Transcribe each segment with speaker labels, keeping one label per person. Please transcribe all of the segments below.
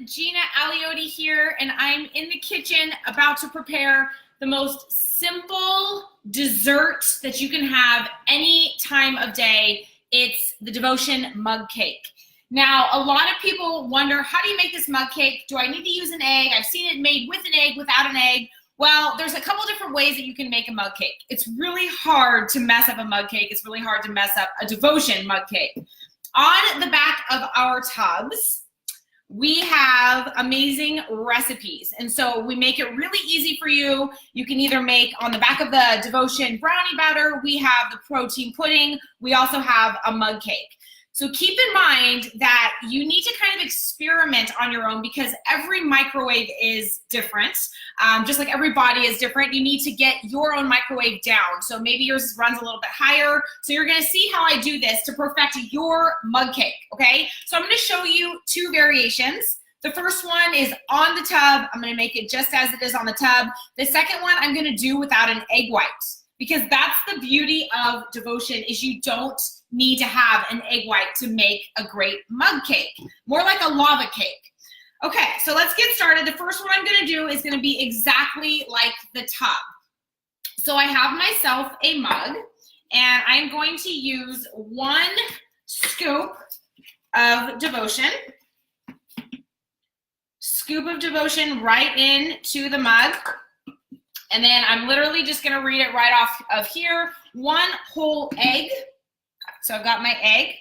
Speaker 1: Gina Aliotti here, and I'm in the kitchen about to prepare the most simple dessert that you can have any time of day. It's the Devotion mug cake. Now, a lot of people wonder, how do you make this mug cake? Do I need to use an egg? I've seen it made with an egg, without an egg. Well, there's a couple different ways that you can make a mug cake. It's really hard to mess up a mug cake. It's really hard to mess up a Devotion mug cake. On the back of our tubs, we have amazing recipes. And so we make it really easy for you. You can either make, on the back of the Devotion brownie batter, we have the protein pudding. We also have a mug cake. So keep in mind that you need to kind of experiment on your own because every microwave is different. Just like every body is different, you need to get your own microwave down. So maybe yours runs a little bit higher. So you're gonna see how I do this to perfect your mug cake, okay? So I'm gonna show you two variations. The first one is on the tub. I'm gonna make it just as it is on the tub. The second one I'm gonna do without an egg white because that's the beauty of Devotion is you don't need to have an egg white to make a great mug cake, more like a lava cake. Okay, so let's get started. The first one I'm gonna do is gonna be exactly like the tub. So I have myself a mug and I'm going to use 1 scoop of Devotion. Scoop of Devotion right into the mug. And then I'm literally just gonna read it right off of here. 1 whole egg. So I've got my egg.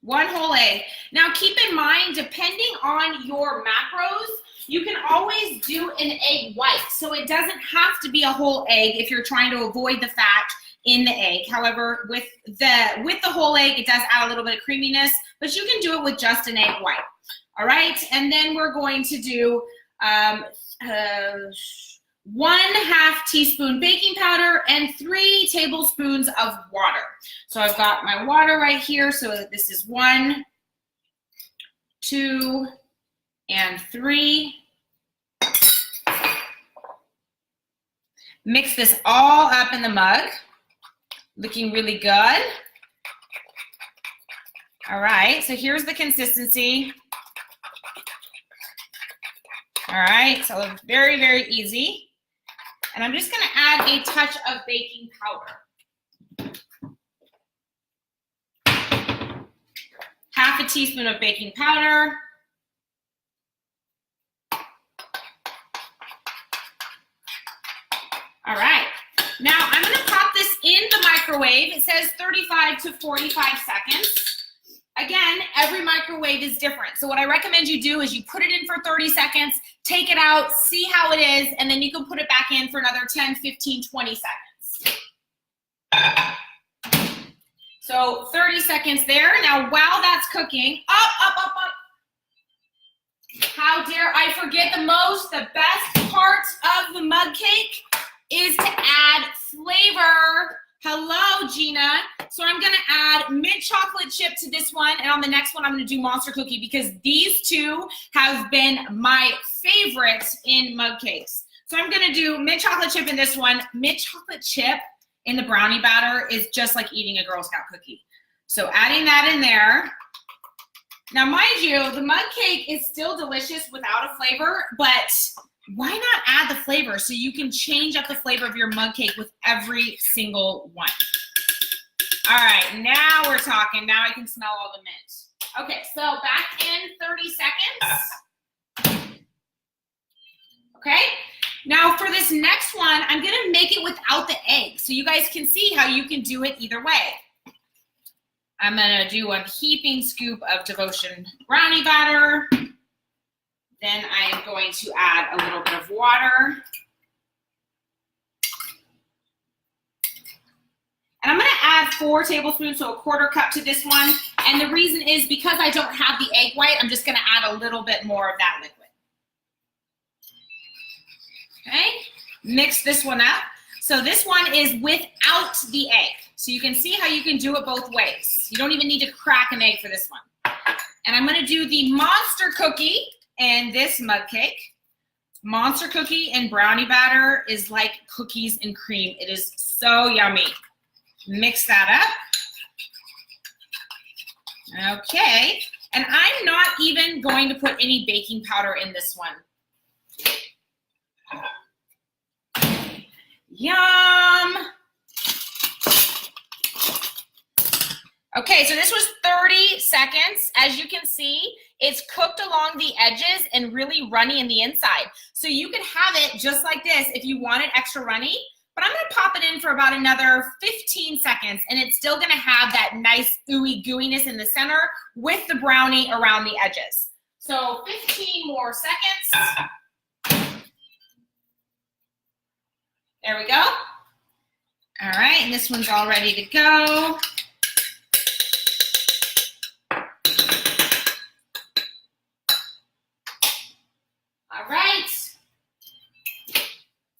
Speaker 1: 1 whole egg. Now keep in mind, depending on your macros, you can always do an egg white. So it doesn't have to be a whole egg if you're trying to avoid the fat in the egg. However, with the whole egg, it does add a little bit of creaminess, but you can do it with just an egg white. All right, and then we're going to do 1/2 teaspoon baking powder and 3 tablespoons of water. So I've got my water right here. So this is 1, 2, and 3. Mix this all up in the mug. Looking really good. All right, so here's the consistency. All right, so very, very easy. And I'm just gonna add a touch of baking powder. 1/2 teaspoon of baking powder. All right, now I'm gonna pop this in the microwave. It says 35 to 45 seconds. Again, every microwave is different. So what I recommend you do is you put it in for 30 seconds, take it out, see how it is, and then you can put it back in for another 10, 15, 20 seconds. So 30 seconds there. Now while that's cooking, up. How dare I forget the best part of the mug cake is to add flavor. Hello, Gina. So I'm gonna add mint chocolate chip to this one, and on the next one, I'm gonna do monster cookie because these two have been my favorite in mug cakes. So I'm gonna do mint chocolate chip in this one. Mint chocolate chip in the brownie batter is just like eating a Girl Scout cookie. So adding that in there. Now, mind you, the mug cake is still delicious without a flavor, but why not add the flavor so you can change up the flavor of your mug cake with every single one? All right, now we're talking. Now I can smell all the mint. Okay, so back in 30 seconds. Okay, now for this next one, I'm gonna make it without the egg so you guys can see how you can do it either way. I'm gonna do a heaping scoop of Devotion brownie batter. Then I am going to add a little bit of water. And I'm gonna add 4 tablespoons, so a 1/4 cup to this one. And the reason is because I don't have the egg white, I'm just gonna add a little bit more of that liquid. Okay, mix this one up. So this one is without the egg. So you can see how you can do it both ways. You don't even need to crack an egg for this one. And I'm gonna do the monster cookie and this mug cake. Monster cookie and brownie batter is like cookies and cream. It is so yummy. Mix that up. Okay, And I'm not even going to put any baking powder in this one. Yum. Okay, so this was 30 seconds. As you can see, it's cooked along the edges and really runny in the inside. So you can have it just like this if you want it extra runny, but I'm gonna pop it in for about another 15 seconds and it's still gonna have that nice ooey gooiness in the center with the brownie around the edges. So 15 more seconds. There we go. All right, and this one's all ready to go. All right.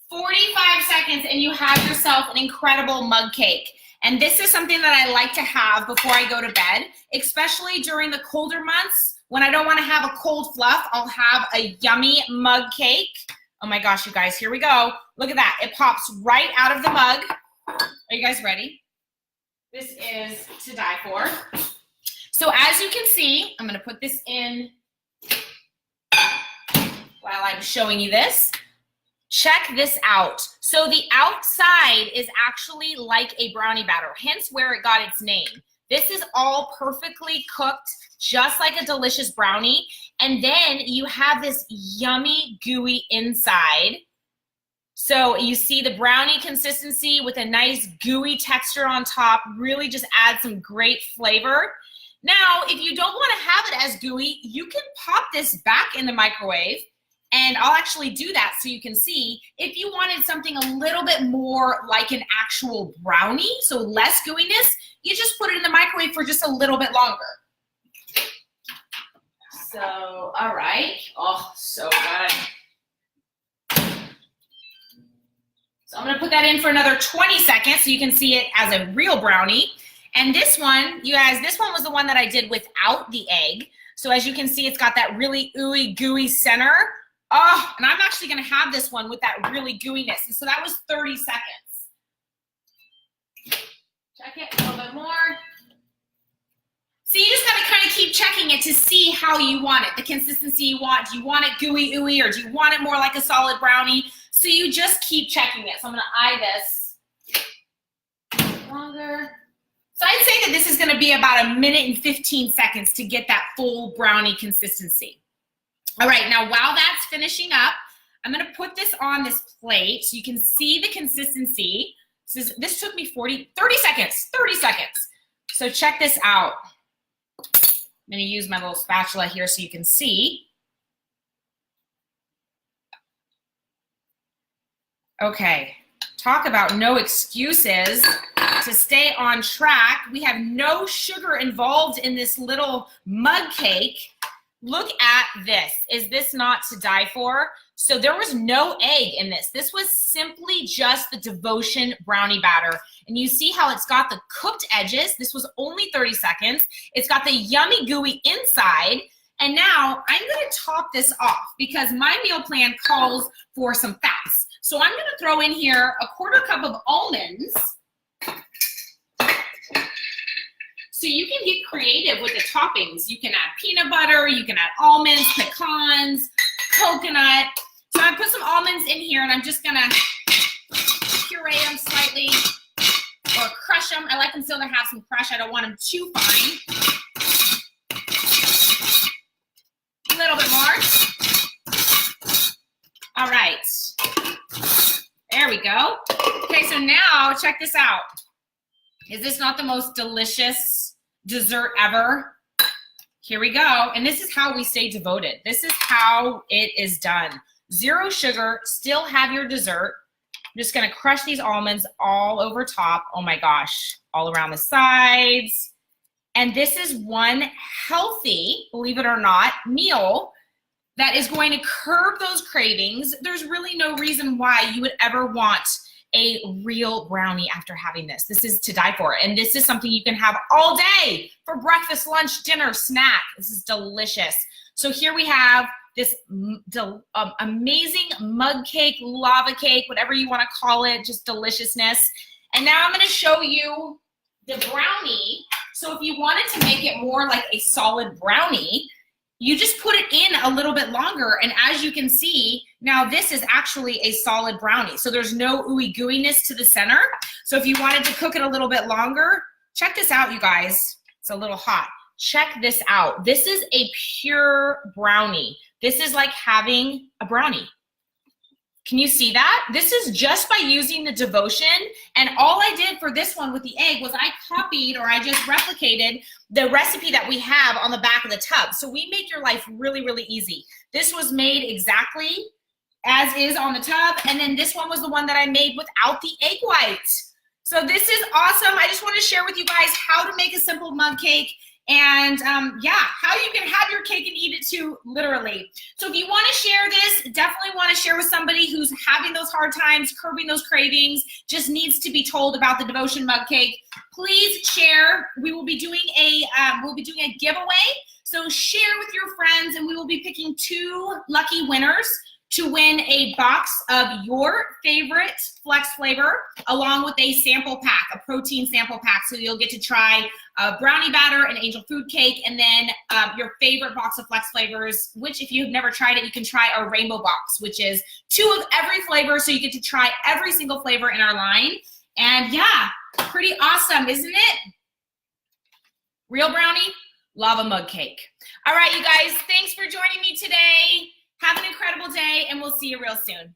Speaker 1: 45 seconds and you have yourself an incredible mug cake. And this is something that I like to have before I go to bed, especially during the colder months. When I don't want to have a cold fluff, I'll have a yummy mug cake. Oh my gosh, you guys, here we go. Look at that. It pops right out of the mug. Are you guys ready? This is to die for. So as you can see, I'm going to put this in while I'm showing you this. Check this out. So the outside is actually like a brownie batter, hence where it got its name. This is all perfectly cooked, just like a delicious brownie. And then you have this yummy, gooey inside. So you see the brownie consistency with a nice gooey texture on top, really just adds some great flavor. Now, if you don't want to have it as gooey, you can pop this back in the microwave. And I'll actually do that so you can see if you wanted something a little bit more like an actual brownie, so less gooiness, you just put it in the microwave for just a little bit longer. So, all right. Oh, so good. So I'm going to put that in for another 20 seconds so you can see it as a real brownie. And this one, you guys, this one was the one that I did without the egg. So as you can see, it's got that really ooey gooey center. Oh, and I'm actually going to have this one with that really gooiness. And so that was 30 seconds. Check it a little bit more. So you just got to kind of keep checking it to see how you want it, the consistency you want. Do you want it gooey ooey or do you want it more like a solid brownie? So you just keep checking it. So I'm going to eye this longer. So I'd say that this is going to be about 1 minute and 15 seconds to get that full brownie consistency. All right, now while that's finishing up, I'm going to put this on this plate so you can see the consistency. This took me 30 seconds. So check this out. I'm going to use my little spatula here so you can see. Okay, talk about no excuses to stay on track. We have no sugar involved in this little mug cake. Look at this. Is this not to die for? So there was no egg in this. This was simply just the Devotion brownie batter. And you see how it's got the cooked edges. This was only 30 seconds. It's got the yummy gooey inside. And now I'm going to top this off because my meal plan calls for some fats. So I'm going to throw in here a 1/4 cup of almonds. So you can get creative with the toppings. You can add peanut butter, you can add almonds, pecans, coconut. So I put some almonds in here and I'm just gonna puree them slightly or crush them. I like them still to have some crush. I don't want them too fine. A little bit more. All right. There we go. Okay, so now check this out. Is this not the most delicious dessert ever? Here we go. And this is how we stay devoted. This is how it is done. 0 sugar, still have your dessert. I'm just gonna crush these almonds all over top. Oh my gosh, all around the sides. And this is one healthy, believe it or not, meal that is going to curb those cravings. There's really no reason why you would ever want a real brownie after having this. This is to die for. And this is something you can have all day for breakfast, lunch, dinner, snack. This is delicious. So here we have this amazing mug cake, lava cake, whatever you want to call it, just deliciousness. And now I'm going to show you the brownie. So if you wanted to make it more like a solid brownie, you just put it in a little bit longer. And as you can see, now this is actually a solid brownie. So there's no ooey gooiness to the center. So if you wanted to cook it a little bit longer, check this out, you guys. It's a little hot. Check this out. This is a pure brownie. This is like having a brownie. Can you see that? This is just by using the Devotion. And all I did for this one with the egg was I copied, or I just replicated the recipe that we have on the back of the tub. So we make your life really, really easy. This was made exactly as is on the tub. And then this one was the one that I made without the egg white. So this is awesome. I just want to share with you guys how to make a simple mug cake. And yeah, how you can have your cake and eat it too, literally. So if you want to share this, definitely want to share with somebody who's having those hard times, curbing those cravings, just needs to be told about the Devotion mug cake. Please share. We will be doing a giveaway. So share with your friends, and we will be picking 2 lucky winners to win a box of your favorite Flex flavor, along with a sample pack, a protein sample pack. So you'll get to try a brownie batter, an angel food cake, and then your favorite box of Flex flavors, which if you've never tried it, you can try our rainbow box, which is 2 of every flavor. So you get to try every single flavor in our line. And yeah, pretty awesome, isn't it? Real brownie, lava mug cake. All right, you guys, thanks for joining me today. Have an incredible day, and we'll see you real soon.